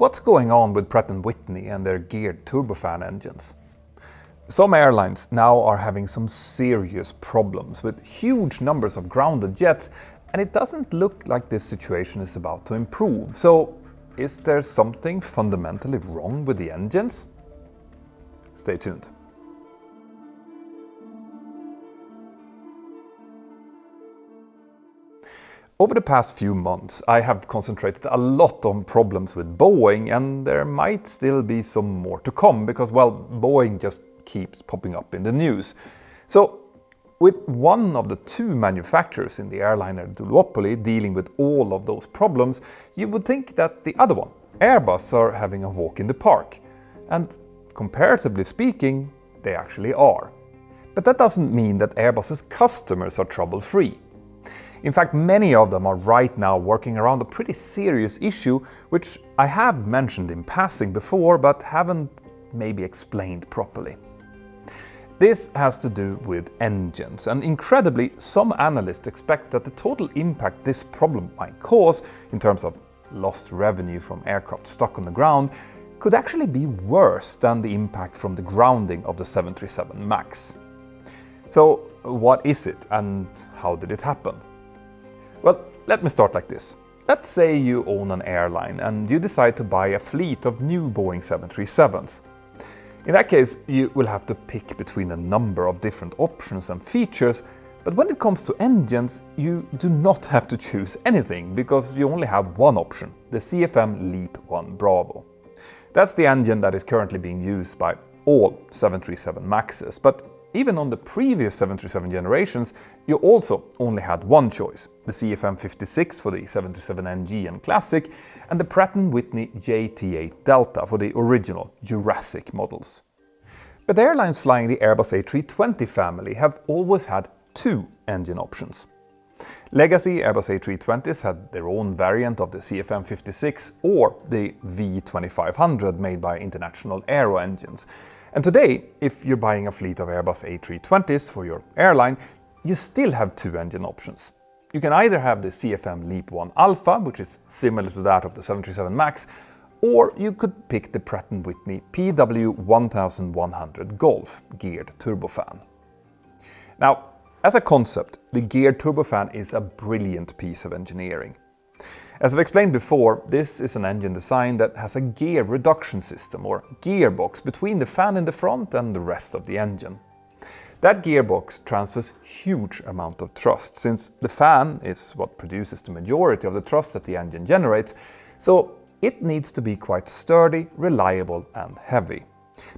What's going on with Pratt Whitney and their geared turbofan engines? Some airlines now are having some serious problems with huge numbers of grounded jets, and it doesn't look like this situation is about to improve. So, is there something fundamentally wrong with the engines? Stay tuned. Over the past few months, I have concentrated a lot on problems with Boeing, and there might still be some more to come because, well, Boeing just keeps popping up in the news. So, with one of the two manufacturers in the airliner duopoly dealing with all of those problems, you would think that the other one, Airbus, are having a walk in the park. And comparatively speaking, they actually are. But that doesn't mean that Airbus's customers are trouble-free. In fact, many of them are right now working around a pretty serious issue, which I have mentioned in passing before, but haven't maybe explained properly. This has to do with engines, and incredibly, some analysts expect that the total impact this problem might cause, in terms of lost revenue from aircraft stuck on the ground, could actually be worse than the impact from the grounding of the 737 MAX. So, what is it, and how did it happen? Well, let me start like this. Let's say you own an airline and you decide to buy a fleet of new Boeing 737s. In that case, you will have to pick between a number of different options and features, but when it comes to engines, you do not have to choose anything because you only have one option, the CFM LEAP 1 Bravo. That's the engine that is currently being used by all 737 MAXes, but even on the previous 737 generations, you also only had one choice, the CFM 56 for the 737NG and Classic, and the Pratt Whitney JT8 Delta for the original Jurassic models. But airlines flying the Airbus A320 family have always had two engine options. Legacy Airbus A320s had their own variant of the CFM 56 or the V2500 made by International Aero Engines. And today, if you're buying a fleet of Airbus A320s for your airline, you still have two engine options. You can either have the CFM LEAP 1 Alpha, which is similar to that of the 737 MAX, or you could pick the Pratt Whitney PW1100 Golf geared turbofan. Now, as a concept, the geared turbofan is a brilliant piece of engineering. As I've explained before, this is an engine design that has a gear reduction system or gearbox between the fan in the front and the rest of the engine. That gearbox transfers huge amount of thrust, since the fan is what produces the majority of the thrust that the engine generates, so it needs to be quite sturdy, reliable and heavy.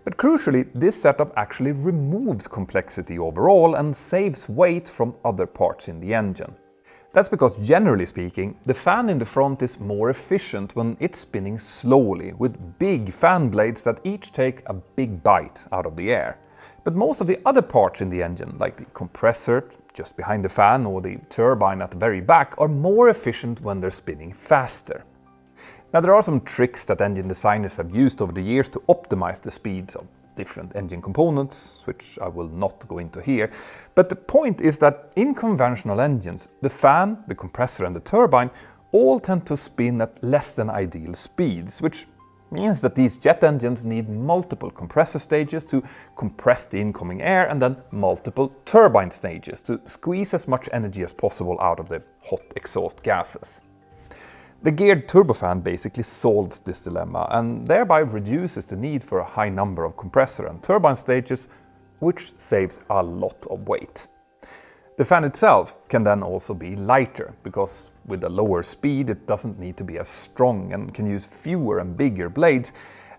But crucially, this setup actually removes complexity overall and saves weight from other parts in the engine. That's because, generally speaking, the fan in the front is more efficient when it's spinning slowly, with big fan blades that each take a big bite out of the air. But most of the other parts in the engine, like the compressor just behind the fan or the turbine at the very back, are more efficient when they're spinning faster. Now, there are some tricks that engine designers have used over the years to optimize the speeds of different engine components, which I will not go into here. But the point is that in conventional engines, the fan, the compressor and the turbine all tend to spin at less than ideal speeds, which means that these jet engines need multiple compressor stages to compress the incoming air and then multiple turbine stages to squeeze as much energy as possible out of the hot exhaust gases. The geared turbofan basically solves this dilemma and thereby reduces the need for a high number of compressor and turbine stages, which saves a lot of weight. The fan itself can then also be lighter, because with a lower speed it doesn't need to be as strong and can use fewer and bigger blades.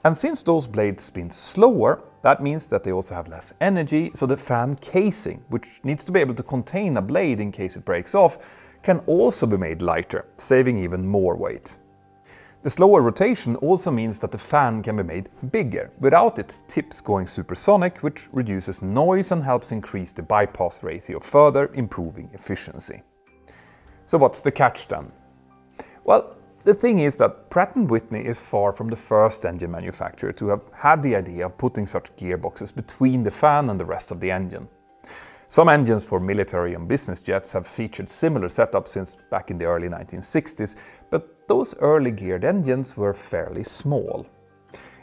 And since those blades spin slower, that means that they also have less energy, so the fan casing, which needs to be able to contain a blade in case it breaks off, can also be made lighter, saving even more weight. The slower rotation also means that the fan can be made bigger, without its tips going supersonic, which reduces noise and helps increase the bypass ratio, further improving efficiency. So what's the catch then? Well, the thing is that Pratt Whitney is far from the first engine manufacturer to have had the idea of putting such gearboxes between the fan and the rest of the engine. Some engines for military and business jets have featured similar setups since back in the early 1960s, but but those early geared engines were fairly small.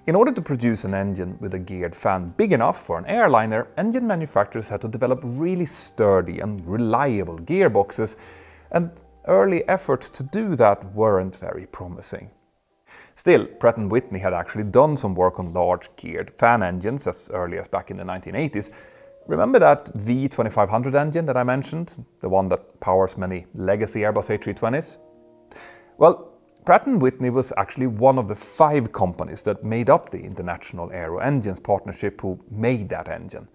In order to produce an engine with a geared fan big enough for an airliner, engine manufacturers had to develop really sturdy and reliable gearboxes, and early efforts to do that weren't very promising. Still, Pratt & Whitney had actually done some work on large geared fan engines as early as back in the 1980s. Remember that V2500 engine that I mentioned, the one that powers many legacy Airbus A320s? Well, Pratt & Whitney was actually one of the 5 companies that made up the International Aero Engines Partnership who made that engine.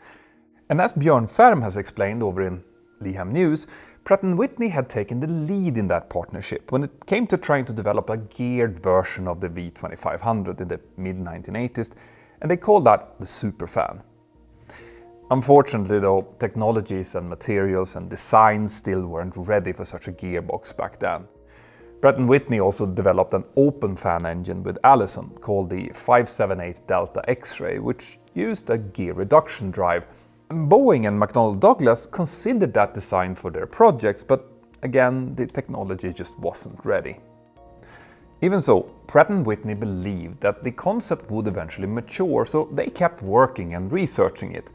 And as Björn Färm has explained over in Leham News, Pratt & Whitney had taken the lead in that partnership when it came to trying to develop a geared version of the V2500 in the mid-1980s, and they called that the Superfan. Unfortunately though, technologies and materials and designs still weren't ready for such a gearbox back then. Pratt & Whitney also developed an open fan engine with Allison called the 578 Delta X-Ray, which used a gear reduction drive. Boeing and McDonnell Douglas considered that design for their projects, but again, the technology just wasn't ready. Even so, Pratt & Whitney believed that the concept would eventually mature, so they kept working and researching it.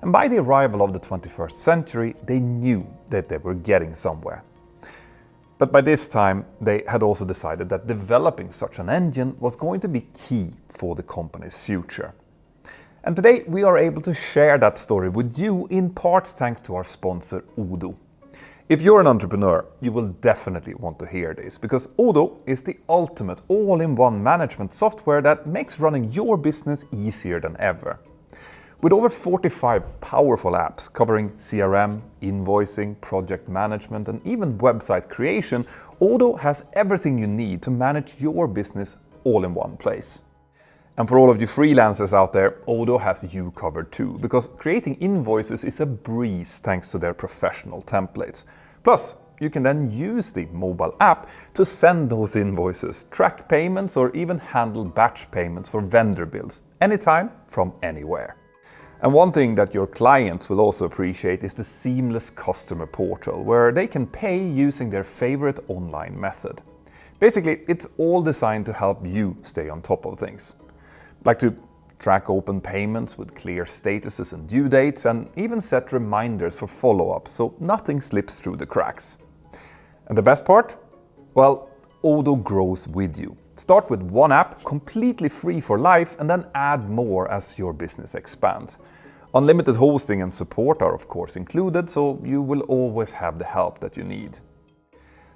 And by the arrival of the 21st century, they knew that they were getting somewhere. But by this time, they had also decided that developing such an engine was going to be key for the company's future. And today we are able to share that story with you, in part thanks to our sponsor Odoo. If you're an entrepreneur, you will definitely want to hear this, because Odoo is the ultimate all-in-one management software that makes running your business easier than ever. With over 45 powerful apps covering CRM, invoicing, project management, and even website creation, Odoo has everything you need to manage your business all in one place. And for all of you freelancers out there, Odoo has you covered too, because creating invoices is a breeze thanks to their professional templates. Plus, you can then use the mobile app to send those invoices, track payments, or even handle batch payments for vendor bills, anytime from anywhere. And one thing that your clients will also appreciate is the seamless customer portal, where they can pay using their favorite online method. Basically, it's all designed to help you stay on top of things. Like to track open payments with clear statuses and due dates, and even set reminders for follow-ups so nothing slips through the cracks. And the best part? Well, Odoo grows with you. Start with one app, completely free for life, and then add more as your business expands. Unlimited hosting and support are of course included, so you will always have the help that you need.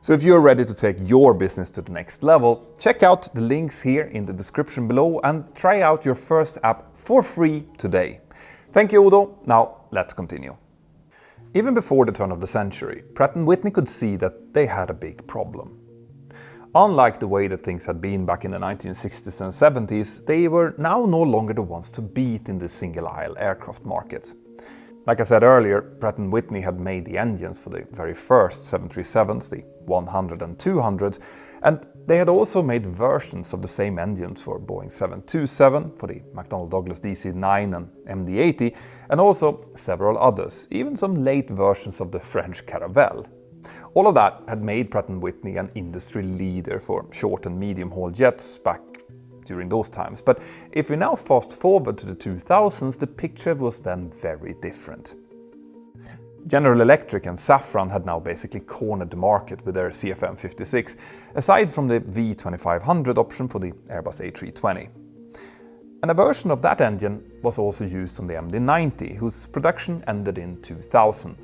So if you're ready to take your business to the next level, check out the links here in the description below and try out your first app for free today. Thank you, Odoo. Now let's continue. Even before the turn of the century, Pratt & Whitney could see that they had a big problem. Unlike the way that things had been back in the 1960s and 70s, they were now no longer the ones to beat in the single-aisle aircraft market. Like I said earlier, Pratt & Whitney had made the engines for the very first 737s, the 100 and 200s, and they had also made versions of the same engines for Boeing 727, for the McDonnell Douglas DC-9 and MD-80, and also several others, even some late versions of the French Caravelle. All of that had made Pratt & Whitney an industry leader for short and medium-haul jets back during those times. But if we now fast forward to the 2000s, the picture was then very different. General Electric and Safran had now basically cornered the market with their CFM56, aside from the V2500 option for the Airbus A320. And a version of that engine was also used on the MD-90, whose production ended in 2000.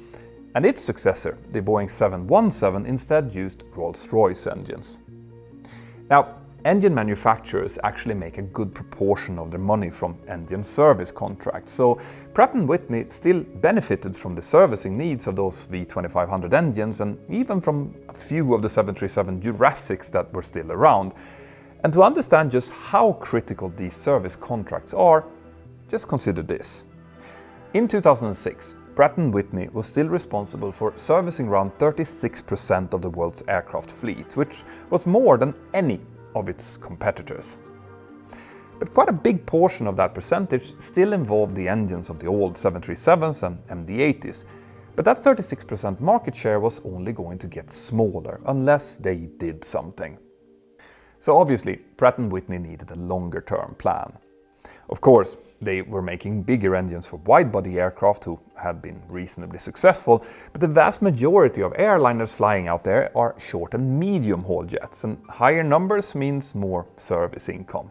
And its successor, the Boeing 717, instead used Rolls-Royce engines. Now, engine manufacturers actually make a good proportion of their money from engine service contracts, so Pratt & Whitney still benefited from the servicing needs of those V2500 engines, and even from a few of the 737 Jurassics that were still around. And to understand just how critical these service contracts are, just consider this. In 2006, Pratt & Whitney was still responsible for servicing around 36% of the world's aircraft fleet, which was more than any of its competitors. But quite a big portion of that percentage still involved the engines of the old 737s and MD-80s, but that 36% market share was only going to get smaller unless they did something. So obviously, Pratt Whitney needed a longer-term plan. Of course, they were making bigger engines for wide-body aircraft who had been reasonably successful, but the vast majority of airliners flying out there are short and medium-haul jets, and higher numbers means more service income.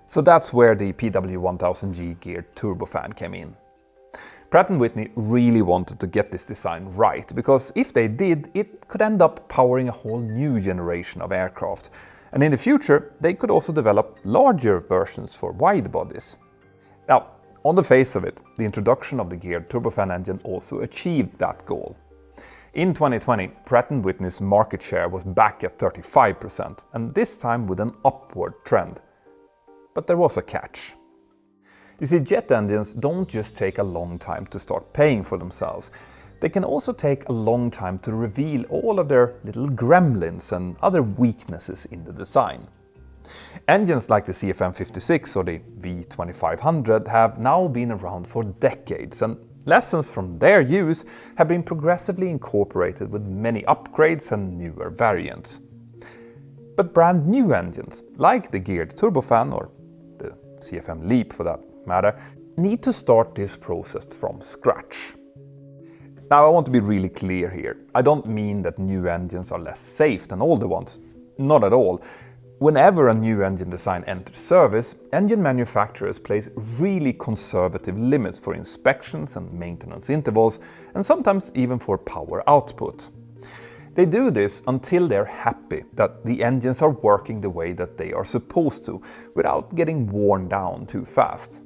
So that's where the PW1000G geared turbofan came in. Pratt Whitney really wanted to get this design right, because if they did, it could end up powering a whole new generation of aircraft. And in the future, they could also develop larger versions for wide bodies. Now, on the face of it, the introduction of the geared turbofan engine also achieved that goal. In 2020, Pratt Whitney's market share was back at 35%, and this time with an upward trend. But there was a catch. You see, jet engines don't just take a long time to start paying for themselves. They can also take a long time to reveal all of their little gremlins and other weaknesses in the design. Engines like the CFM56 or the V2500 have now been around for decades, and lessons from their use have been progressively incorporated with many upgrades and newer variants. But brand new engines, like the geared turbofan or the CFM LEAP for that matter, need to start this process from scratch. Now, I want to be really clear here. I don't mean that new engines are less safe than older ones. Not at all. Whenever a new engine design enters service, engine manufacturers place really conservative limits for inspections and maintenance intervals, and sometimes even for power output. They do this until they're happy that the engines are working the way that they are supposed to, without getting worn down too fast.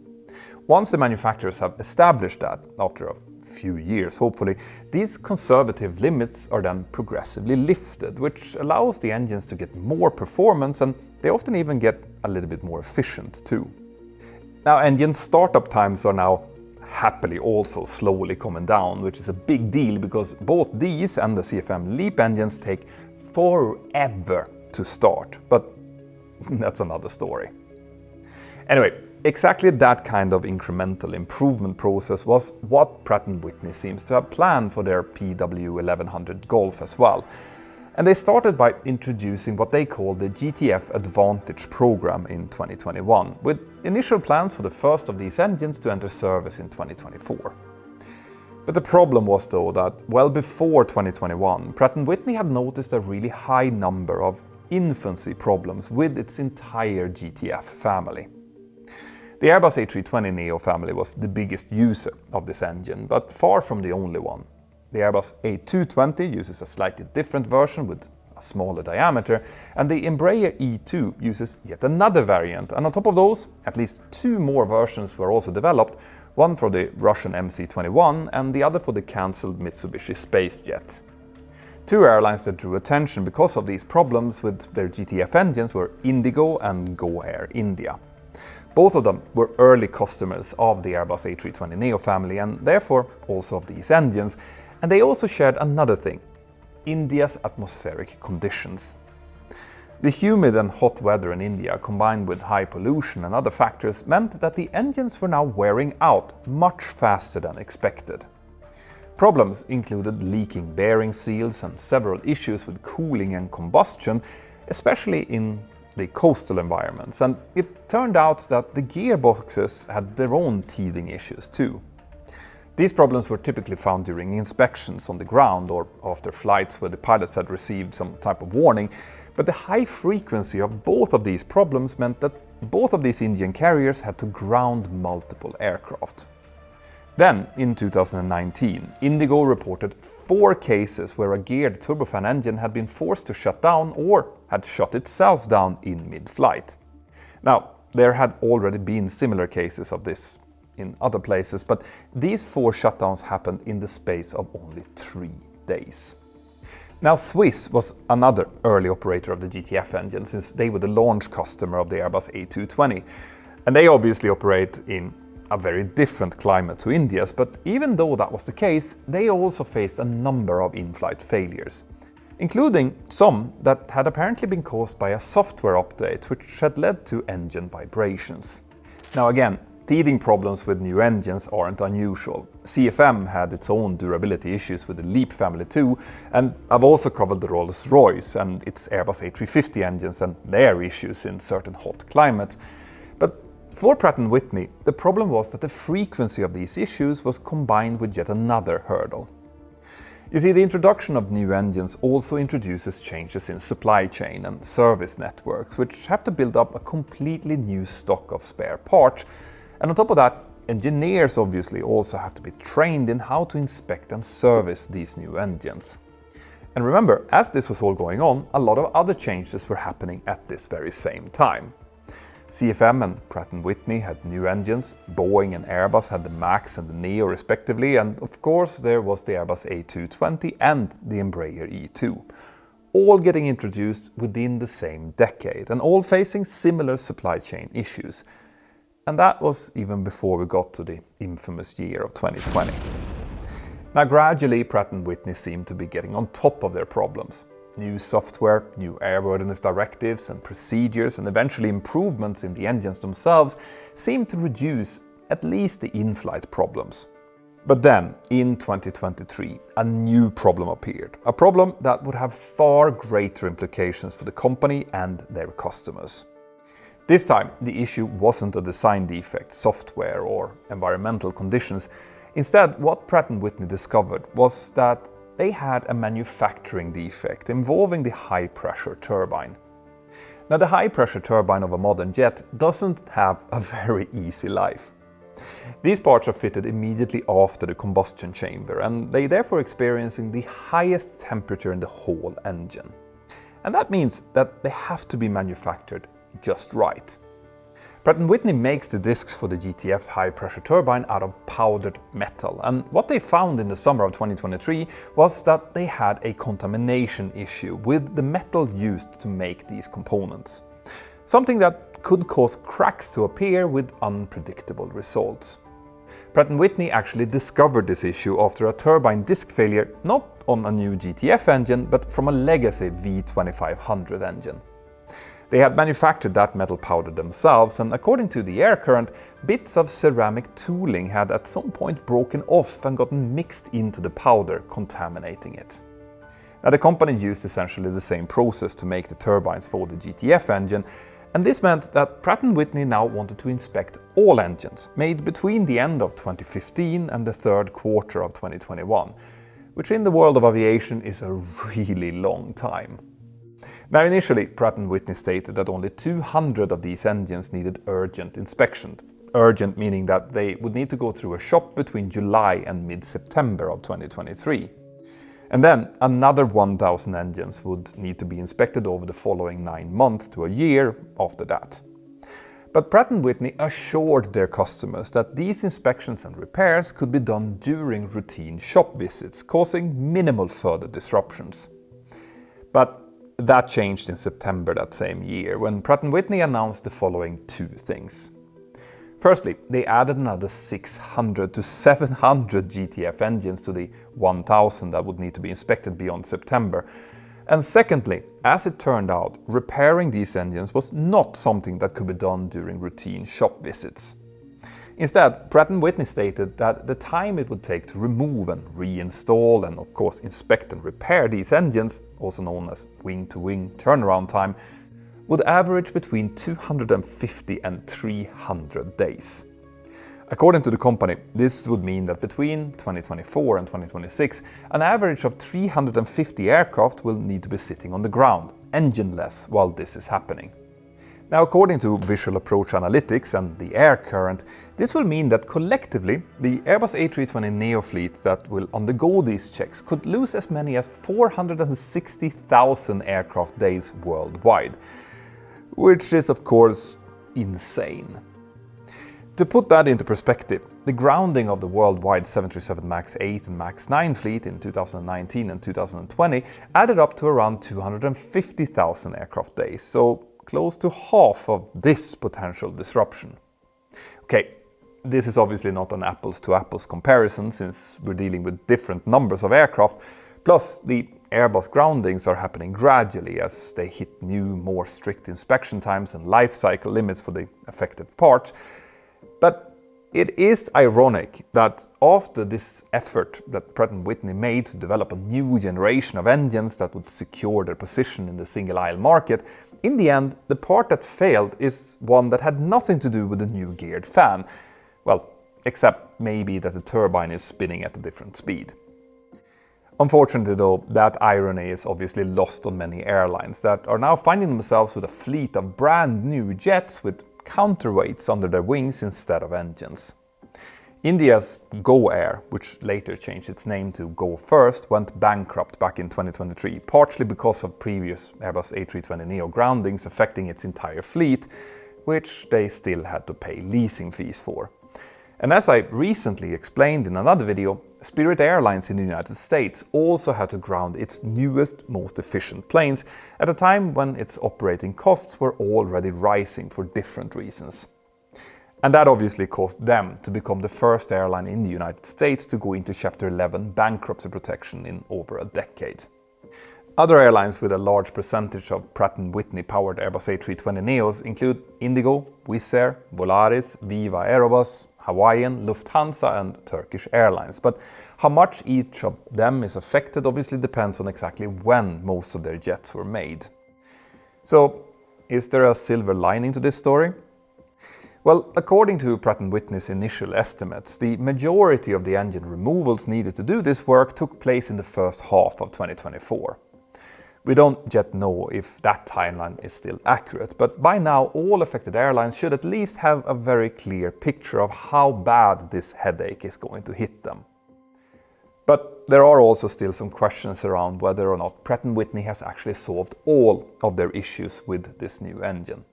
Once the manufacturers have established that, after a few years hopefully, these conservative limits are then progressively lifted, which allows the engines to get more performance, and they often even get a little bit more efficient too. Now, engine startup times are now happily also slowly coming down, which is a big deal because both these and the CFM LEAP engines take forever to start, but that's another story. Anyway, exactly that kind of incremental improvement process was what Pratt & Whitney seems to have planned for their PW1100 Golf as well. And they started by introducing what they call the GTF Advantage program in 2021, with initial plans for the first of these engines to enter service in 2024. But the problem was though that well before 2021, Pratt & Whitney had noticed a really high number of infancy problems with its entire GTF family. The Airbus A320neo family was the biggest user of this engine, but far from the only one. The Airbus A220 uses a slightly different version with a smaller diameter, and the Embraer E2 uses yet another variant, and on top of those, at least two more versions were also developed, one for the Russian MC-21 and the other for the cancelled Mitsubishi SpaceJet. Two airlines that drew attention because of these problems with their GTF engines were Indigo and Go Air India. Both of them were early customers of the Airbus A320neo family and therefore also of these engines, and they also shared another thing: India's atmospheric conditions. The humid and hot weather in India, combined with high pollution and other factors, meant that the engines were now wearing out much faster than expected. Problems included leaking bearing seals and several issues with cooling and combustion, especially in the coastal environments, and it turned out that the gearboxes had their own teething issues too. These problems were typically found during inspections on the ground or after flights where the pilots had received some type of warning, but the high frequency of both of these problems meant that both of these Indian carriers had to ground multiple aircraft. Then, in 2019, Indigo reported 4 cases where a geared turbofan engine had been forced to shut down or had shut itself down in mid-flight. Now, there had already been similar cases of this in other places, but these 4 shutdowns happened in the space of only 3 days. Now, Swiss was another early operator of the GTF engine, since they were the launch customer of the Airbus A220, and they obviously operate in a very different climate to India's, but even though that was the case, they also faced a number of in-flight failures, including some that had apparently been caused by a software update which had led to engine vibrations. Now again, teething problems with new engines aren't unusual. CFM had its own durability issues with the LEAP family too, and I've also covered the Rolls-Royce and its Airbus A350 engines and their issues in certain hot climates. But for Pratt & Whitney, the problem was that the frequency of these issues was combined with yet another hurdle. You see, the introduction of new engines also introduces changes in supply chain and service networks, which have to build up a completely new stock of spare parts. And on top of that, engineers obviously also have to be trained in how to inspect and service these new engines. And remember, as this was all going on, a lot of other changes were happening at this very same time. CFM and Pratt & Whitney had new engines, Boeing and Airbus had the MAX and the Neo respectively, and of course there was the Airbus A220 and the Embraer E2, all getting introduced within the same decade and all facing similar supply chain issues. And that was even before we got to the infamous year of 2020. Now gradually Pratt & Whitney seemed to be getting on top of their problems. New software, new airworthiness directives and procedures, and eventually improvements in the engines themselves seemed to reduce at least the in-flight problems. But then, in 2023, a new problem appeared. A problem that would have far greater implications for the company and their customers. This time, the issue wasn't a design defect, software, or environmental conditions. Instead, what Pratt & Whitney discovered was that they had a manufacturing defect involving the high-pressure turbine. Now, the high-pressure turbine of a modern jet doesn't have a very easy life. These parts are fitted immediately after the combustion chamber, and they therefore experiencing the highest temperature in the whole engine. And that means that they have to be manufactured just right. Pratt & Whitney makes the discs for the GTF's high-pressure turbine out of powdered metal, and what they found in the summer of 2023 was that they had a contamination issue with the metal used to make these components. Something that could cause cracks to appear with unpredictable results. Pratt & Whitney actually discovered this issue after a turbine disc failure, not on a new GTF engine, but from a legacy V2500 engine. They had manufactured that metal powder themselves, and according to the air current, bits of ceramic tooling had at some point broken off and gotten mixed into the powder, contaminating it. Now, the company used essentially the same process to make the turbines for the GTF engine, and this meant that Pratt & Whitney now wanted to inspect all engines made between the end of 2015 and the third quarter of 2021, which in the world of aviation is a really long time. Now initially, Pratt & Whitney stated that only 200 of these engines needed urgent inspection. Urgent meaning that they would need to go through a shop between July and mid-September of 2023. And then another 1,000 engines would need to be inspected over the following 9 months to a year after that. But Pratt & Whitney assured their customers that these inspections and repairs could be done during routine shop visits, causing minimal further disruptions. But that changed in September that same year, when Pratt & Whitney announced the following two things. Firstly, they added another 600 to 700 GTF engines to the 1,000 that would need to be inspected beyond September. And secondly, as it turned out, repairing these engines was not something that could be done during routine shop visits. Instead, Pratt & Whitney stated that the time it would take to remove and reinstall and of course inspect and repair these engines, also known as wing-to-wing turnaround time, would average between 250 and 300 days. According to the company, this would mean that between 2024 and 2026, an average of 350 aircraft will need to be sitting on the ground, engineless, while this is happening. Now, according to Visual Approach Analytics and the air current, this will mean that collectively, the Airbus A320neo fleet that will undergo these checks could lose as many as 460,000 aircraft days worldwide, which is of course insane. To put that into perspective, the grounding of the worldwide 737 MAX 8 and MAX 9 fleet in 2019 and 2020 added up to around 250,000 aircraft days, so close to half of this potential disruption. Okay, this is obviously not an apples to apples comparison since we're dealing with different numbers of aircraft, plus the Airbus groundings are happening gradually as they hit new, more strict inspection times and life cycle limits for the affected parts. But It is ironic that after this effort that Pratt Whitney made to develop a new generation of engines that would secure their position in the single-aisle market, in the end, the part that failed is one that had nothing to do with the new geared fan. Well, except maybe that the turbine is spinning at a different speed. Unfortunately though, that irony is obviously lost on many airlines that are now finding themselves with a fleet of brand new jets with counterweights under their wings instead of engines. India's Go Air, which later changed its name to Go First, went bankrupt back in 2023, partially because of previous Airbus A320neo groundings affecting its entire fleet, which they still had to pay leasing fees for. And as I recently explained in another video, Spirit Airlines in the United States also had to ground its newest, most efficient planes at a time when its operating costs were already rising for different reasons. And that obviously caused them to become the first airline in the United States to go into Chapter 11 bankruptcy protection in over a decade. Other airlines with a large percentage of Pratt Whitney powered Airbus A320neos include Indigo, Wizz Air, Volaris, Viva Aerobus, Hawaiian, Lufthansa and Turkish Airlines. But how much each of them is affected obviously depends on exactly when most of their jets were made. So, is there a silver lining to this story? Well, according to Pratt Whitney's initial estimates, the majority of the engine removals needed to do this work took place in the first half of 2024. We don't yet know if that timeline is still accurate, but by now all affected airlines should at least have a very clear picture of how bad this headache is going to hit them. But there are also still some questions around whether or not Pratt Whitney has actually solved all of their issues with this new engine.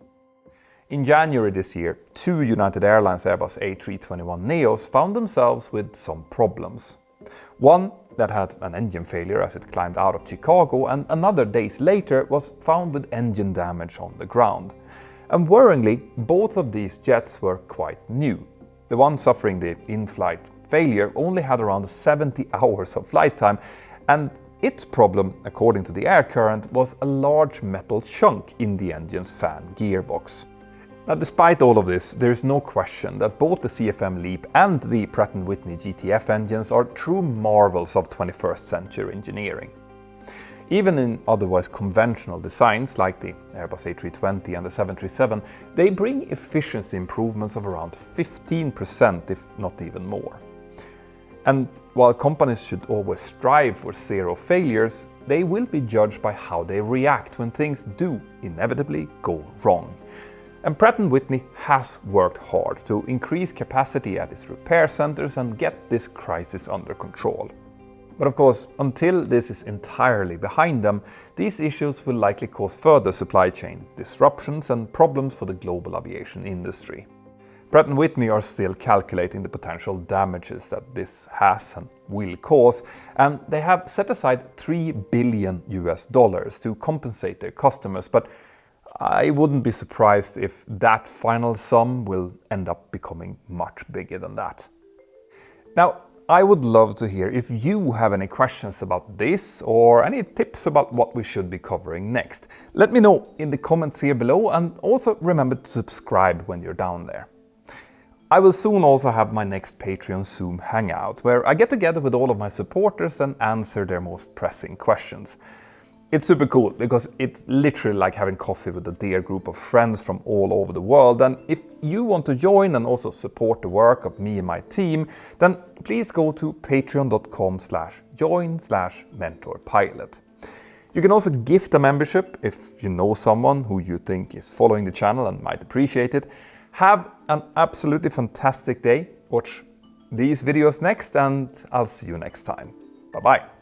In January this year, 2 United Airlines Airbus A321neos found themselves with some problems. One that had an engine failure as it climbed out of Chicago, and another days later was found with engine damage on the ground. And worryingly, both of these jets were quite new. The one suffering the in-flight failure only had around 70 hours of flight time, and its problem, according to the air current, was a large metal chunk in the engine's fan gearbox. Now, despite all of this, there is no question that both the CFM LEAP and the Pratt Whitney GTF engines are true marvels of 21st century engineering. Even in otherwise conventional designs like the Airbus A320 and the 737, they bring efficiency improvements of around 15%, if not even more. And while companies should always strive for zero failures, they will be judged by how they react when things do inevitably go wrong. And Pratt & Whitney has worked hard to increase capacity at its repair centers and get this crisis under control. But of course, until this is entirely behind them, these issues will likely cause further supply chain disruptions and problems for the global aviation industry. Pratt & Whitney are still calculating the potential damages that this has and will cause, and they have set aside $3 billion to compensate their customers, but I wouldn't be surprised if that final sum will end up becoming much bigger than that. Now, I would love to hear if you have any questions about this or any tips about what we should be covering next. Let me know in the comments here below, and also remember to subscribe when you're down there. I will soon also have my next Patreon Zoom hangout, where I get together with all of my supporters and answer their most pressing questions. It's super cool because it's literally like having coffee with a dear group of friends from all over the world, and if you want to join and also support the work of me and my team, then please go to patreon.com/join/mentorpilot. You can also gift a membership if you know someone who you think is following the channel and might appreciate it. Have an absolutely fantastic day, watch these videos next, and I'll see you next time. Bye bye.